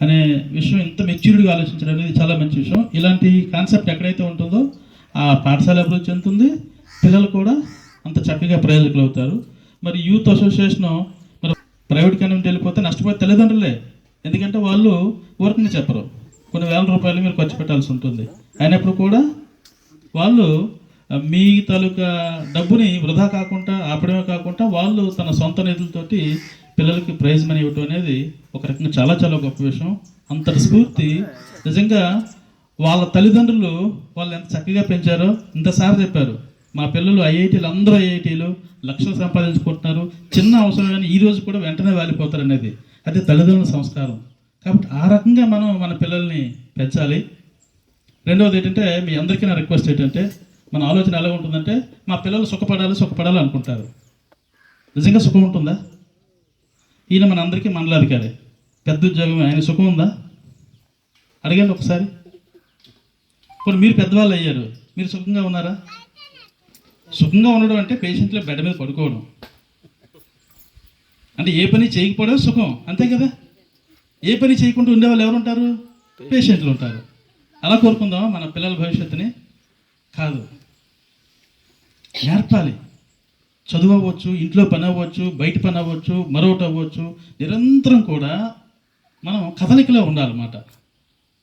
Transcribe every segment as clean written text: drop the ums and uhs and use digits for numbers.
అనే విషయం ఇంత మెచ్యూర్డ్గా ఆలోచించడం అనేది చాలా మంచి విషయం. ఇలాంటి కాన్సెప్ట్ ఎక్కడైతే ఉంటుందో ఆ పాఠశాల అభివృద్ధి చెందుతుంది, పిల్లలు కూడా అంత చక్కగా ప్రయోజకులు అవుతారు. మరి యూత్ అసోసియేషను మరి ప్రైవేట్ కమ్యూనిటీ వెళ్ళిపోతే నష్టపోయే తల్లిదండ్రులే. ఎందుకంటే వాళ్ళు ఊరికనే చెప్పరు, కొన్ని వేల రూపాయలు మీరు ఖర్చు పెట్టాల్సి ఉంటుంది. అయినప్పుడు కూడా వాళ్ళు మీ తాలూకా డబ్బుని వృధా కాకుండా ఆపడమే కాకుండా వాళ్ళు తన సొంత నిధులతోటి పిల్లలకి ప్రైజ్ మనీ ఇవ్వటం అనేది ఒక రకంగా చాలా చాలా గొప్ప విషయం. అంతటి స్ఫూర్తి నిజంగా వాళ్ళ తల్లిదండ్రులు వాళ్ళు ఎంత చక్కగా పెంచారో ఇంతసారి చెప్పారు. మా పిల్లలు ఐఐటీలు, అందరూ ఐఐటీలు లక్షలు సంపాదించుకుంటున్నారు, చిన్న అవసరం కానీ ఈ రోజు కూడా వెంటనే వాలిపోతారు అనేది అదే తల్లిదండ్రుల సంస్కారం. కాబట్టి ఆ రకంగా మనం మన పిల్లల్ని పెంచాలి. రెండవది ఏంటంటే మీ అందరికీ నా రిక్వెస్ట్ ఏంటంటే మన ఆలోచన ఎలా ఉంటుందంటే మా పిల్లలు సుఖపడాలి అనుకుంటారు. నిజంగా సుఖం ఉంటుందా? ఈయన మన అందరికీ మండలాధికారి, పెద్ద ఉద్యోగం, ఆయన సుఖం ఉందా? అడగండి ఒకసారి. ఇప్పుడు మీరు పెద్దవాళ్ళు అయ్యారు, మీరు సుఖంగా ఉన్నారా? సుఖంగా ఉండడం అంటే పేషెంట్ల బెడ్ మీద పడుకోవడం, అంటే ఏ పని చేయకపోవడం సుఖం, అంతే కదా. ఏ పని చేయకుండా ఉండేవాళ్ళు ఎవరు ఉంటారు? పేషెంట్లు ఉంటారు. అలా కోరుకుందామా మన పిల్లల భవిష్యత్తుని? కాదు, నేర్పాలి. చదువు అవ్వచ్చు, ఇంట్లో పని అవ్వచ్చు, బయట పని అవ్వచ్చు, మరొకటి అవ్వచ్చు, నిరంతరం కూడా మనం కదలికలో ఉండాలన్నమాట.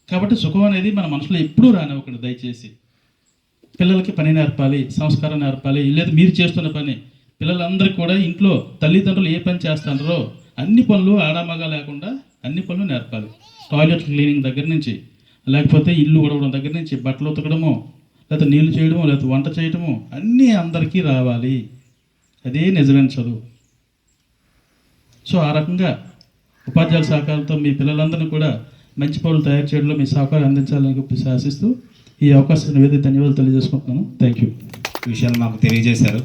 కాబట్టి సుఖం అనేది మన మనసులో ఎప్పుడూ రానివ్వకండి దయచేసి. పిల్లలకి పని నేర్పాలి, సంస్కారం నేర్పాలి. లేదా మీరు చేస్తున్న పని పిల్లలందరికీ కూడా ఇంట్లో తల్లిదండ్రులు ఏ పని చేస్తారో అన్ని పనులు ఆడామగా లేకుండా అన్ని పనులు నేర్పాలి. టాయిలెట్ క్లీనింగ్ దగ్గర నుంచి, లేకపోతే ఇల్లు ఉడవడం దగ్గర నుంచి, బట్టలు ఉతకడము, లేకపోతే నీళ్లు చేయడము, లేకపోతే వంట చేయడము, అన్నీ అందరికీ రావాలి. అదే నిజమైన చదువు. సో ఆ రకంగా ఉపాధ్యాయుల సహకారంతో మీ పిల్లలందరినీ కూడా మంచి పనులు తయారు చేయడంలో మీ సహకారం అందించాలని చెప్పి ఆశిస్తూ ఈ అవకాశాన్ని ధన్యవాదాలు తెలియజేసుకుంటున్నాను. Thank you. విషయాలు మాకు తెలియజేశారు.